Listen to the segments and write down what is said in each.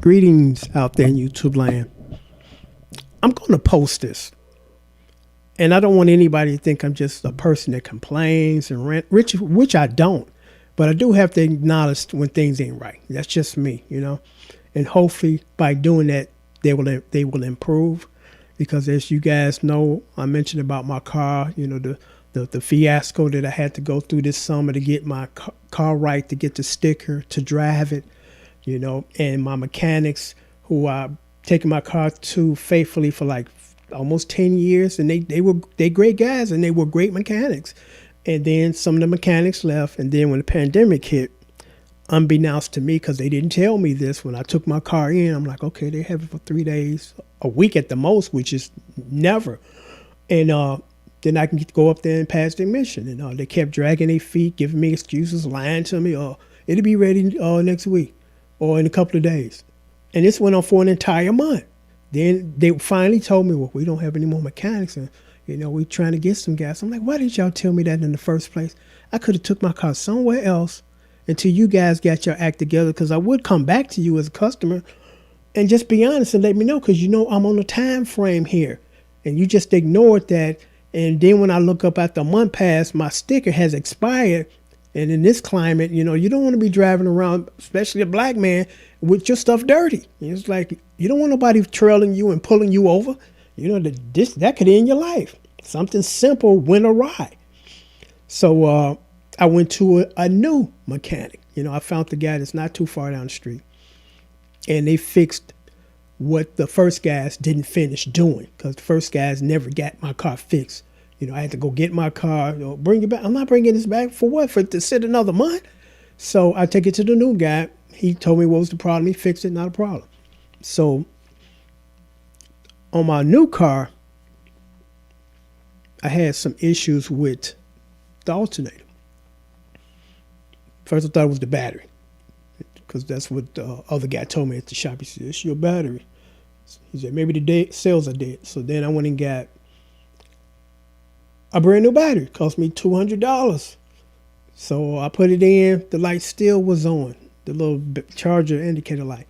Greetings out there in YouTube land. I'm going to post this. And I don't want anybody to think I'm just a person that complains and rant, which I don't. But I do have to acknowledge when things ain't right. That's just me, you know. And hopefully by doing that, they will improve. Because as you guys know, I mentioned about my car, you know, the fiasco that I had to go through this summer to get my car right, to get the sticker, to drive it, you know, and my mechanics who I taken my car to faithfully for like almost 10 years. And they great guys and they were great mechanics. And then some of the mechanics left. And then when the pandemic hit, unbeknownst to me, because they didn't tell me this, when I took my car in, I'm like, okay, they have it for 3 days, a week at the most, which is never. And then I can go up there and pass the mission. And they kept dragging their feet, giving me excuses, lying to me. It'll be ready next week or in a couple of days. And this went on for an entire month. Then they finally told me, well, we don't have any more mechanics. And, we're trying to get some gas. I'm like, why didn't y'all tell me that in the first place? I could have took my car somewhere else until you guys got your act together, because I would come back to you as a customer and just be honest and let me know, because I'm on a time frame here. And you just ignored that. And then when I look up after a month past, my sticker has expired. And in this climate, you don't want to be driving around, especially a black man, with your stuff dirty. It's like, you don't want nobody trailing you and pulling you over. That could end your life. Something simple went awry. So I went to a new mechanic. I found the guy that's not too far down the street. And they fixed what the first guys didn't finish doing, because the first guys never got my car fixed. I had to go get my car, bring it back. I'm not bringing this back for what? For it to sit another month? So I take it to the new guy. He told me what was the problem. He fixed it, not a problem. So on my new car, I had some issues with the alternator. First, I thought it was the battery, because that's what the other guy told me at the shop. He said, it's your battery. He said, maybe the cells are dead. So then I went and got a brand new battery. It cost me $200. So I put it in. The light still was on, the little charger indicator light.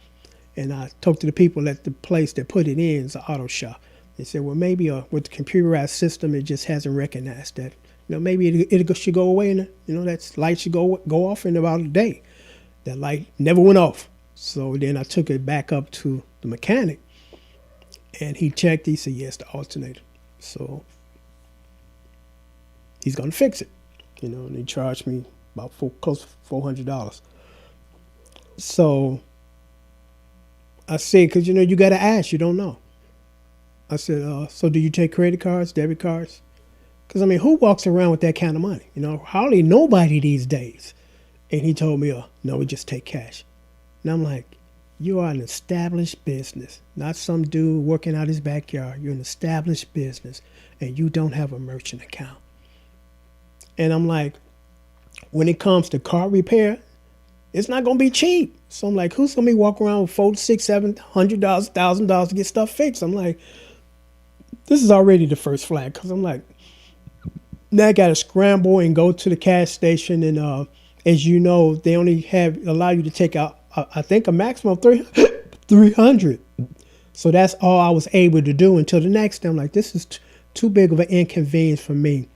And I talked to the people at the place that put it in, it's an auto shop. They said, well, maybe with the computerized system, it just hasn't recognized that. Maybe it should go away, and that light should go off in about a day. That light never went off. So then I took it back up to the mechanic, and he checked. He said, yes, the alternator. So he's going to fix it. And he charged me about close to $400. So I said, because, you got to ask. You don't know. I said, so do you take credit cards, debit cards? Because, who walks around with that kind of money? Hardly nobody these days. And he told me, no, we just take cash. And I'm like, you are an established business, not some dude working out his backyard. You're an established business, and you don't have a merchant account. And I'm like, when it comes to car repair, it's not going to be cheap. So I'm like, who's going to be walking around with $400, $600, $700, $1,000 to get stuff fixed? I'm like, this is already the first flag, because I'm like, now I got to scramble and go to the cash station. And as you know, they only allow you to take out, I think, a maximum of 300. So that's all I was able to do until the next day. I'm like, this is too big of an inconvenience for me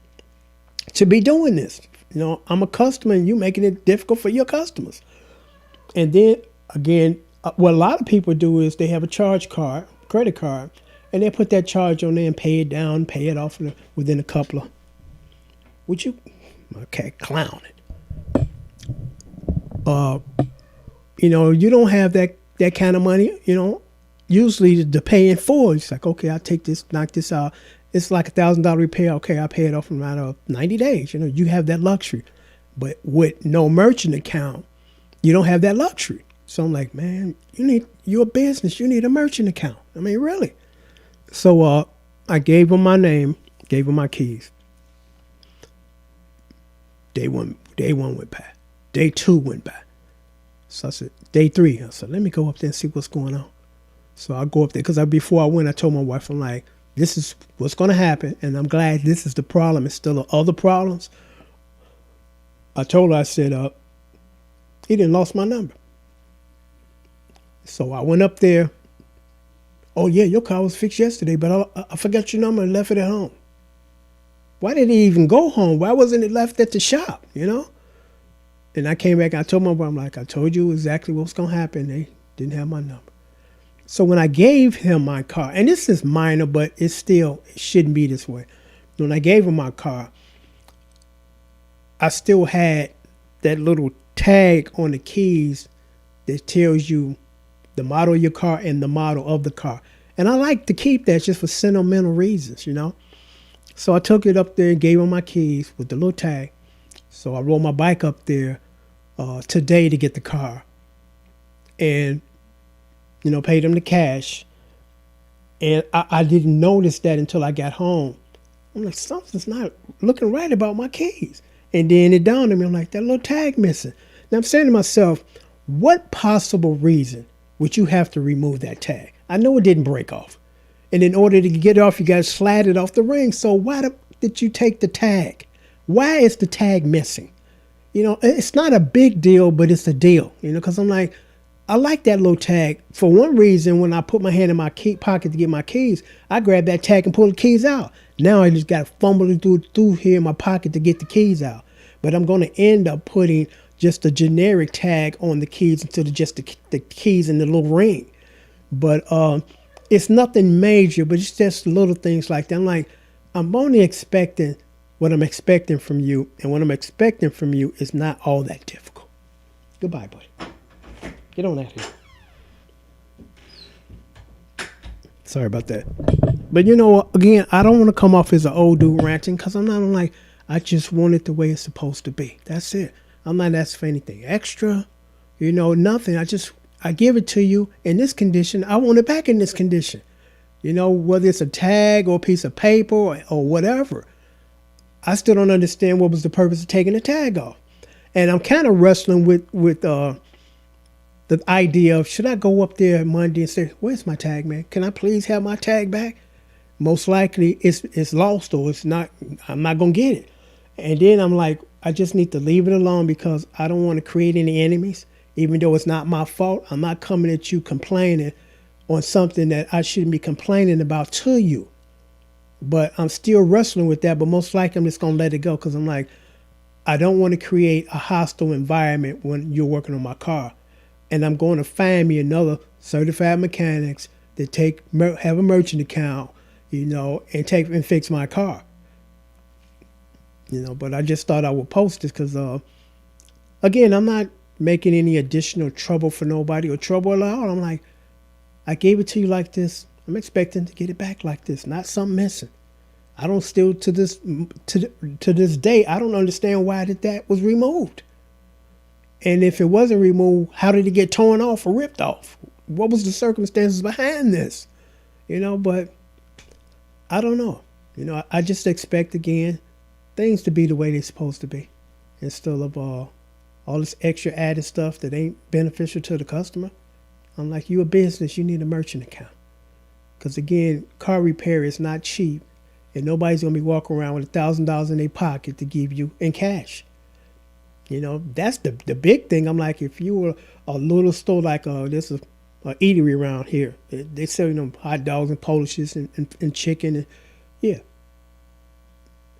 to be doing this. I'm a customer, and you making it difficult for your customers. And then again, what a lot of people do is they have a charge card, credit card, and they put that charge on there and pay it down, pay it off within a couple of. Would you? Okay, clown it. You don't have that kind of money. Usually the pay in full. It's like, okay, I'll take this, knock this out. It's like $1,000 repair. Okay, I'll pay it off in a matter of 90 days. You have that luxury. But with no merchant account, you don't have that luxury. So I'm like, man, you're a business. You need a merchant account. Really. So I gave him my name, gave him my keys. Day one went by. Day 2 went by. So I said, day 3. I said, let me go up there and see what's going on. So I go up there, because before I went, I told my wife, I'm like, this is what's going to happen, and I'm glad this is the problem. It's still other problems. I told her, I said, he didn't lost my number. So I went up there. Oh yeah, your car was fixed yesterday, but I forgot your number and left it at home. Why did it even go home? Why wasn't it left at the shop? And I came back. I told my brother, I'm like, I told you exactly what's gonna happen. They didn't have my number. So when I gave him my car, and this is minor, but it shouldn't be this way. When I gave him my car, I still had that little tag on the keys that tells you the model of your car and the model of the car. And I like to keep that just for sentimental reasons, So I took it up there and gave him my keys with the little tag. So I rode my bike up there today to get the car. And, paid him the cash. And I didn't notice that until I got home. I'm like, something's not looking right about my keys. And then it dawned on me, I'm like, that little tag missing. Now I'm saying to myself, what possible reason would you have to remove that tag? I know it didn't break off. And in order to get it off, you got to slide it off the ring. So why did you take the tag? Why is the tag missing? It's not a big deal, but it's a deal, because I'm like, I like that little tag. For one reason, when I put my hand in my key pocket to get my keys, I grab that tag and pull the keys out. Now I just got to fumble it through here in my pocket to get the keys out. But I'm going to end up putting just a generic tag on the keys instead of just the keys in the little ring. But it's nothing major, but it's just little things like that. I'm like, I'm only expecting what I'm expecting from you. And what I'm expecting from you is not all that difficult. Goodbye, buddy. Get on out here. Sorry about that. But again, I don't want to come off as an old dude ranting because I'm like, I just want it the way it's supposed to be. That's it. I'm not asking for anything extra, nothing. I give it to you in this condition. I want it back in this condition. Whether it's a tag or a piece of paper or whatever. I still don't understand what was the purpose of taking the tag off. And I'm kind of wrestling with the idea of, should I go up there Monday and say, where's my tag, man? Can I please have my tag back? Most likely it's lost or it's not. I'm not going to get it. And then I'm like, I just need to leave it alone because I don't want to create any enemies. Even though it's not my fault, I'm not coming at you complaining on something that I shouldn't be complaining about to you. But I'm still wrestling with that. But most likely I'm just going to let it go because I'm like, I don't want to create a hostile environment when you're working on my car. And I'm going to find me another certified mechanics that have a merchant account, and fix my car. But I just thought I would post this because, again, I'm not making any additional trouble for nobody or trouble at all. I'm like, I gave it to you like this. I'm expecting to get it back like this, not something missing. I don't still to this day, I don't understand why that was removed. And if it wasn't removed, how did it get torn off or ripped off? What was the circumstances behind this? But I don't know. I just expect, again, things to be the way they're supposed to be instead of all this extra added stuff that ain't beneficial to the customer. I'm like, you a business, you need a merchant account. Because, again, car repair is not cheap. And nobody's going to be walking around with $1,000 in their pocket to give you in cash. That's the big thing. I'm like, if you were a little store like this is a eatery around here, they sell hot dogs and Polishes and chicken and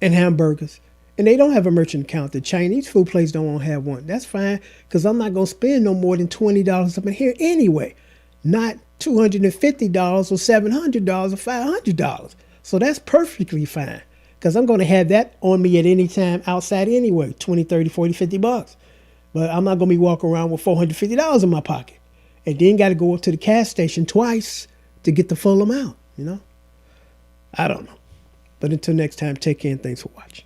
and hamburgers, and they don't have a merchant account. The Chinese food place don't have one. That's fine because I'm not gonna spend no more than $20 up in here anyway, not $250 or $700 or $500. So that's perfectly fine. Because I'm going to have that on me at any time outside anyway, 20, 30, 40, 50 bucks. But I'm not going to be walking around with $450 in my pocket. And then got to go up to the gas station twice to get the full amount, I don't know. But until next time, take care and thanks for watching.